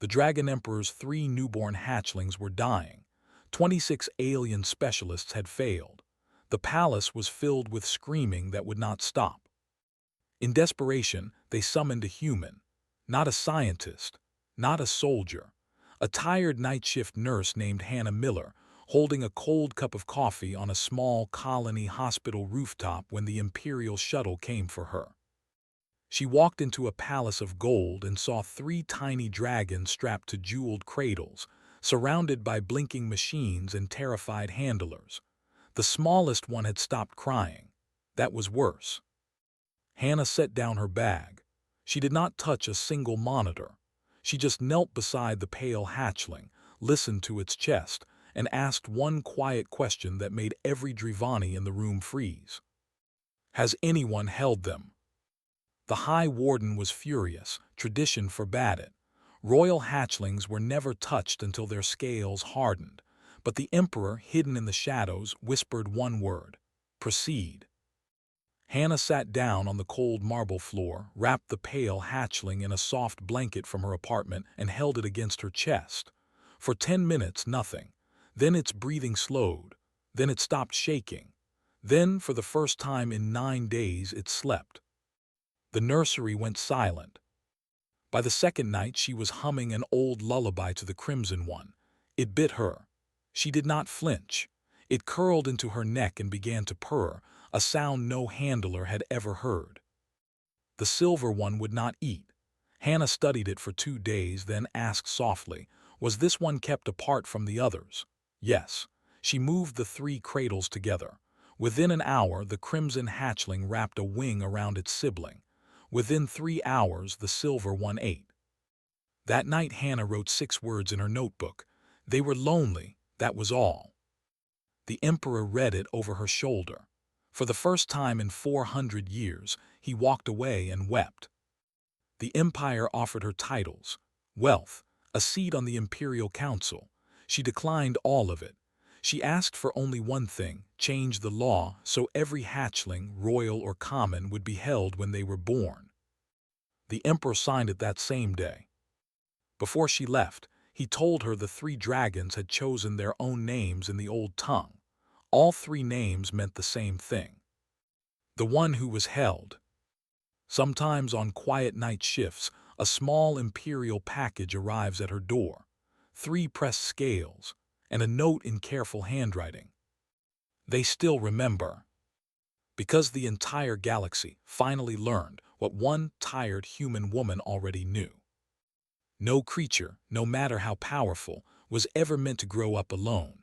The Dragon Emperor's 3 newborn hatchlings were dying. 26 alien specialists had failed. The palace was filled with screaming that would not stop. In desperation, they summoned a human, not a scientist, not a soldier, a tired night shift nurse named Hannah Miller, holding a cold cup of coffee on a small colony hospital rooftop when the Imperial shuttle came for her. She walked into a palace of gold and saw 3 tiny dragons strapped to jeweled cradles, surrounded by blinking machines and terrified handlers. The smallest one had stopped crying. That was worse. Hannah set down her bag. She did not touch a single monitor. She just knelt beside the pale hatchling, listened to its chest, and asked one quiet question that made every Drivani in the room freeze. Has anyone held them? The High Warden was furious. Tradition forbade it. Royal hatchlings were never touched until their scales hardened, but the Emperor, hidden in the shadows, whispered one word: proceed. Hannah sat down on the cold marble floor, wrapped the pale hatchling in a soft blanket from her apartment, and held it against her chest. For 10 minutes, nothing. Then its breathing slowed. Then it stopped shaking. Then, for the first time in 9 days, it slept. The nursery went silent. By the second night, she was humming an old lullaby to the Crimson One. It bit her. She did not flinch. It curled into her neck and began to purr, a sound no handler had ever heard. The Silver One would not eat. Hannah studied it for 2 days, then asked softly, was this one kept apart from the others? Yes. She moved the 3 cradles together. Within an hour, the crimson hatchling wrapped a wing around its sibling. Within 3 hours, the Silver One ate. That night, Hannah wrote 6 words in her notebook. They were lonely, that was all. The Emperor read it over her shoulder. For the first time in 400 years, he walked away and wept. The Empire offered her titles, wealth, a seat on the Imperial Council. She declined all of it. She asked for only one thing: change the law so every hatchling, royal or common, would be held when they were born. The Emperor signed it that same day. Before she left, he told her the 3 dragons had chosen their own names in the old tongue. All 3 names meant the same thing: the one who was held. Sometimes on quiet night shifts, a small imperial package arrives at her door. 3 pressed scales, and a note in careful handwriting. They still remember. Because the entire galaxy finally learned what one tired human woman already knew. No creature, no matter how powerful, was ever meant to grow up alone.